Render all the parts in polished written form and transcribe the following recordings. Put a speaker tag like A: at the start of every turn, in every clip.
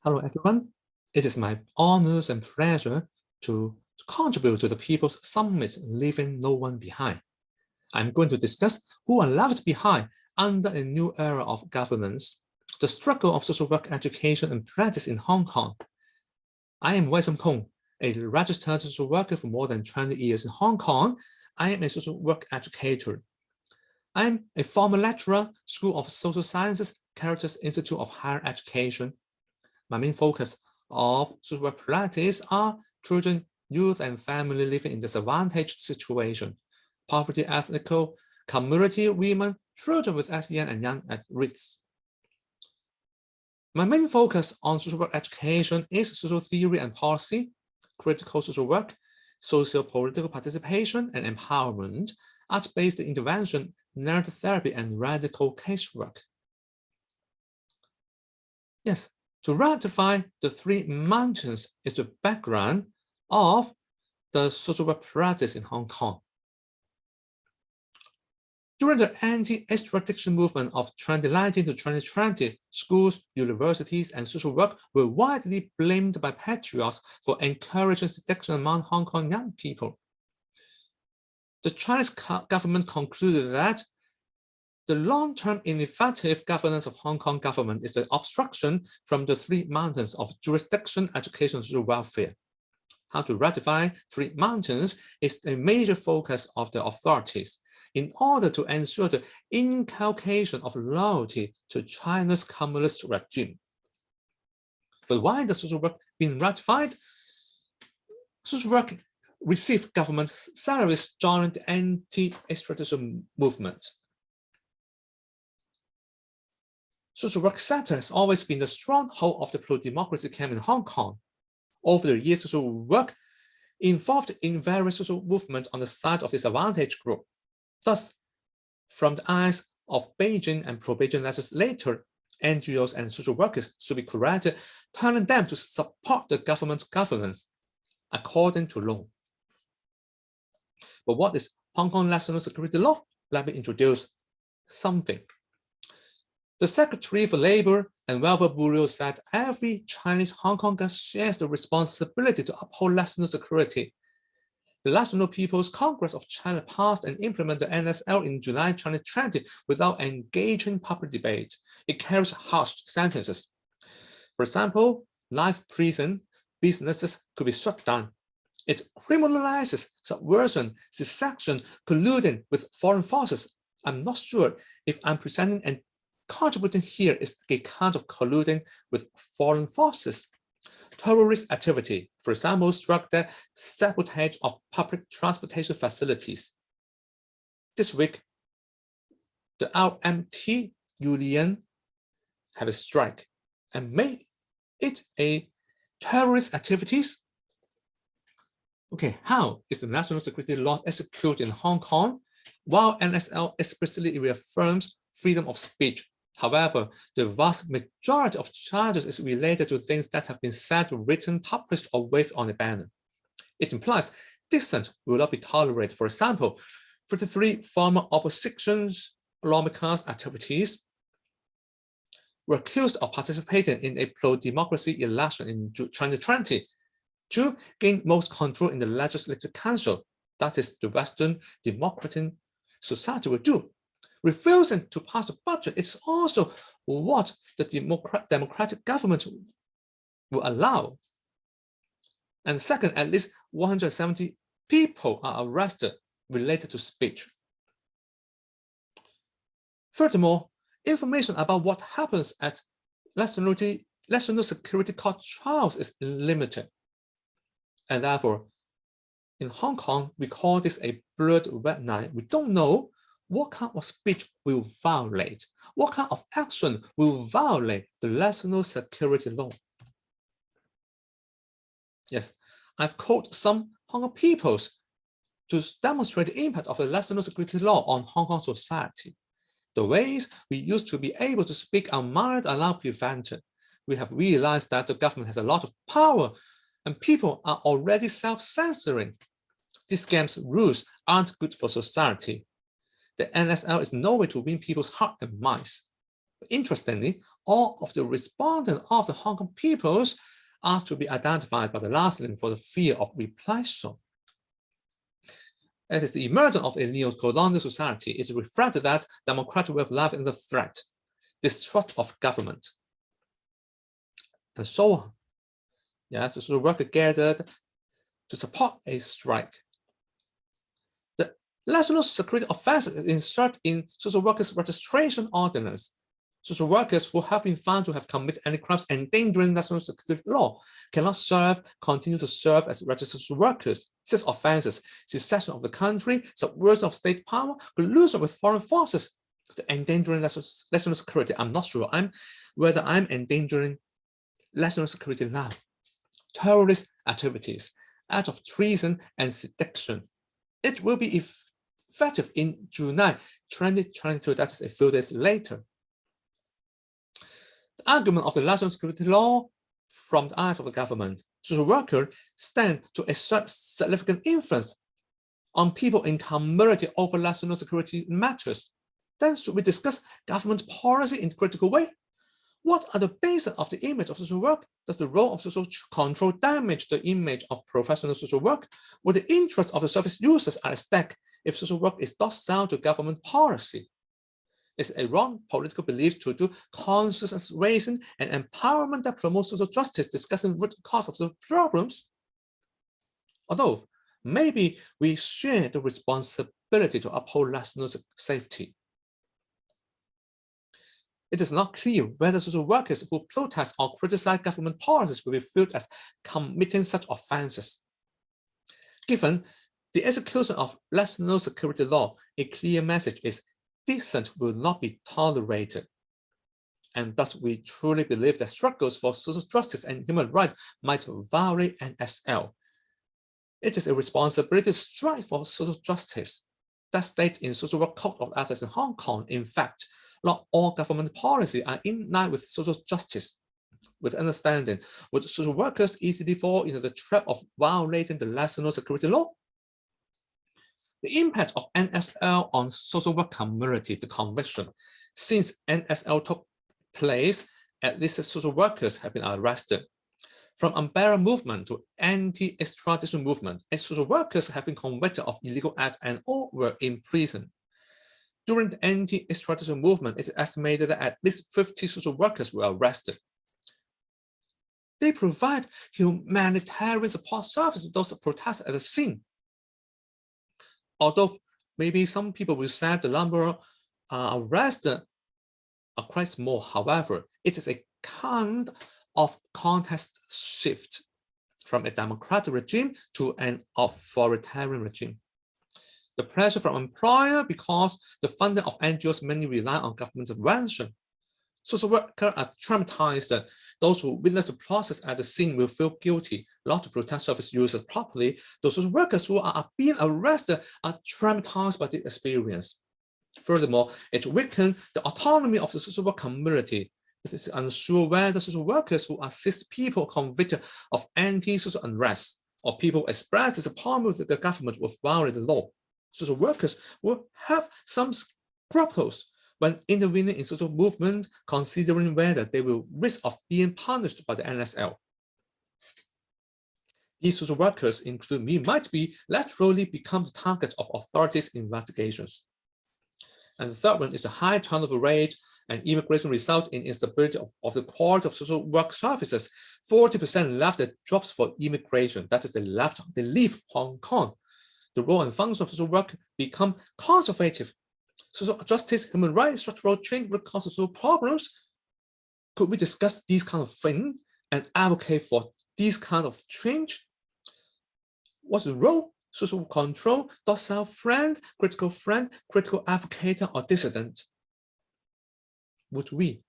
A: Hello, everyone. It is my honors and pleasure to contribute to the People's Summit Leaving No One Behind. I'm going to discuss who are left behind under a new era of governance, the struggle of social work education and practice in Hong Kong. I am Wei Sum Kong, a registered social worker for more than 20 years in Hong Kong. I am a social work educator. I'm a former lecturer, School of Social Sciences, Caritas Institute of Higher Education. My main focus of social work practice are children, youth, and family living in disadvantaged situation, poverty, ethnic community, women, children with SEN, and young at risk. My main focus on social work education is social theory and policy, critical social work, socio-political participation and empowerment, art-based intervention, narrative therapy, and radical casework. Yes. To ratify the three mountains is the background of the social work practice in Hong Kong. During the anti-extradition movement of 2019 to 2020, schools, universities, and social work were widely blamed by patriots for encouraging seduction among Hong Kong young people. The Chinese government concluded that the long-term ineffective governance of Hong Kong government is the obstruction from the three mountains of jurisdiction, education, and social welfare. How to ratify three mountains is a major focus of the authorities in order to ensure the inculcation of loyalty to China's communist regime. But why does social work being ratified? Social work received government salaries during the anti-extradition movement. Social work sector has always been the stronghold of the pro-democracy camp in Hong Kong. Over the years, social work involved in various social movements on the side of disadvantaged group. Thus, from the eyes of Beijing and pro-Beijing legislators, NGOs and social workers should be corrected, telling them to support the government's governance according to law. But what is Hong Kong national security law? Let me introduce something. The Secretary for Labor and Welfare Bureau said every Chinese Hong Konger shares the responsibility to uphold national security. The National People's Congress of China passed and implemented the NSL in July 2020 without engaging public debate. It carries harsh sentences. For example, life prison, businesses could be shut down. It criminalizes subversion, secession, colluding with foreign forces. I'm not sure if I'm presenting an contributing here is a kind of colluding with foreign forces. Terrorist activity, for example, struck the sabotage of public transportation facilities. This week, the RMT union had a strike and made it a terrorist activities. Okay, how is the national security law executed in Hong Kong? While NSL explicitly reaffirms freedom of speech, however, the vast majority of charges is related to things that have been said, written, published, or waved on a banner. It implies dissent will not be tolerated. For example, 33 former opposition lawmakers' activities were accused of participating in a pro-democracy election in 2020 to gain most control in the Legislative Council. That is the Western democratic society will do. Refusing to pass the budget is also what the democratic government will allow. And second, at least 170 people are arrested related to speech. Furthermore, information about what happens at national security court trials is limited. And therefore, in Hong Kong, we call this a blurred red line. We don't know what kind of speech will violate, what kind of action will violate the national security law. Yes, I've quoted some Hong Kong peoples to demonstrate the impact of the national security law on Hong Kong society. The ways we used to be able to speak our mind are now prevented. We have realized that the government has a lot of power and people are already self-censoring. These scams rules aren't good for society. The NSL is no way to win people's heart and minds. Interestingly, all of the respondents of the Hong Kong peoples are to be identified by the last name for the fear of reprisal. It is the emergence of a neo-colonial society. It reflected that democratic way of life is a threat, distrust of government, and so on. Yes, the social workers gathered to support a strike. The National Security Offense is inserted in social workers' registration ordinance. Social workers who have been found to have committed any crimes endangering national security law cannot continue to serve as registered social workers. Such offenses: secession of the country, subversion of state power, collusion with foreign forces, the endangering national security. I'm not sure whether I'm endangering national security now. Terrorist activities, acts of treason and sedition. It will be effective in July 2022, that is a few days later. The argument of the national security law from the eyes of the government: social workers stand to exert significant influence on people in community over national security matters. Then should we discuss government policy in a critical way? What are the basis of the image of social work? Does the role of social control damage the image of professional social work? Will the interests of the service users are at stake if social work is docile to government policy? It's a wrong political belief to do conscious raising and empowerment that promotes social justice, discussing root cause of social problems. Although maybe we share the responsibility to uphold national safety. It is not clear whether social workers who protest or criticize government policies will be viewed as committing such offenses. Given the execution of national security law, a clear message is dissent will not be tolerated. And thus we truly believe that struggles for social justice and human rights might violate NSL. It is a responsibility to strive for social justice. That stated in Social Work Code of Ethics in Hong Kong. In fact, not all government policies are in line with social justice. With understanding, would social workers easily fall into the trap of violating the national security law? The impact of NSL on social work community, the conviction. Since NSL took place, at least social workers have been arrested. From umbrella movement to anti-extradition movement, social workers have been convicted of illegal acts and all were in prison. During the anti-extradition movement, it is estimated that at least 50 social workers were arrested. They provide humanitarian support services to those protesters at the scene. Although maybe some people will say the number arrested are quite small, however, it is a kind of context shift from a democratic regime to an authoritarian regime. The pressure from employer because the funding of NGOs mainly rely on government intervention. Social workers are traumatized. Those who witness the process at the scene will feel guilty not to protect service users properly. Those social workers who are being arrested are traumatized by the experience. Furthermore, it weakens the autonomy of the social work community. It is unsure whether social workers who assist people convicted of anti-social unrest or people express disappointment with the government will violate the law. Social workers will have some scruples when intervening in social movement, considering whether they will risk of being punished by the NSL. These social workers, including me, might be literally become the target of authorities' investigations. And the third one is the high turnover rate and immigration result in instability of the quality of social work services. 40% left their jobs for immigration. That is, they leave Hong Kong. The role and function of social work become conservative. Social justice, human rights, structural change will cause social problems. Could we discuss these kind of things and advocate for these kind of change? What's the role? Social control, docile friend, critical advocate, or dissident? Would we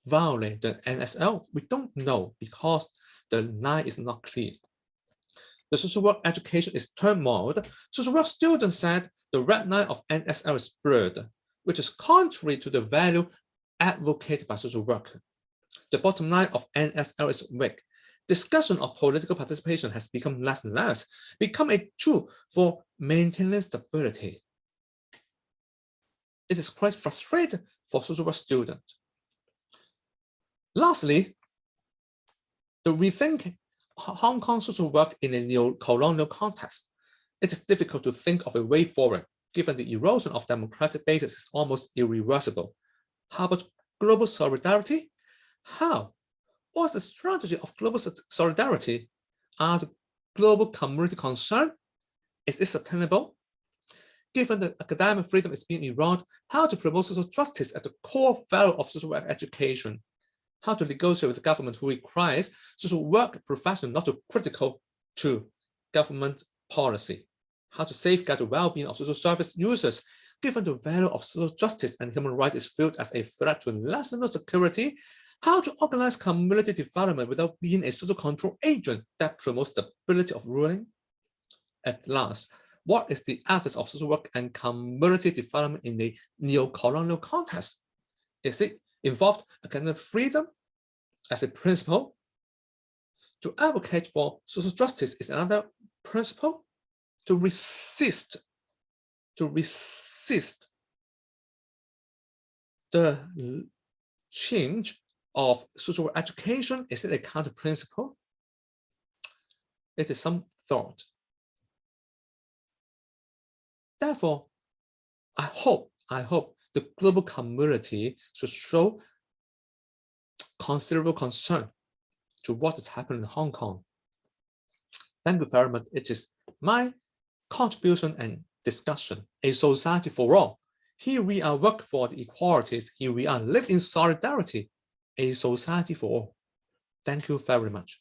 A: violate the NSL? We don't know because the line is not clear. The social work education is turmoiled. Social work students said the red line of NSL is blurred, which is contrary to the value advocated by social work. The bottom line of NSL is weak. Discussion of political participation has become less and less, become a tool for maintaining stability. It is quite frustrating for social work students. Lastly, the rethink Hong Kong social work in a neo-colonial context. It is difficult to think of a way forward, given the erosion of democratic basis is almost irreversible. How about global solidarity? How? What's the strategy of global solidarity? Are the global community concerned? Is it sustainable? Given that academic freedom is being eroded, how to promote social justice as the core value of social work education? How to negotiate with the government who requires social work professionals not to critical to government policy? How to safeguard the well-being of social service users, given the value of social justice and human rights is viewed as a threat to national security? How to organize community development without being a social control agent that promotes stability of ruling? At last, what is the ethics of social work and community development in a neo-colonial context? Is it involved academic freedom as a principle? To advocate for social justice is another principle. To resist the change of social education, is it a counter principle? It is some thought. Therefore, I hope the global community should show considerable concern to what is happening in Hong Kong. Thank you very much. It is my contribution and discussion. A society for all. Here we are work for the equalities. Here we are live in solidarity. A society for all. Thank you very much.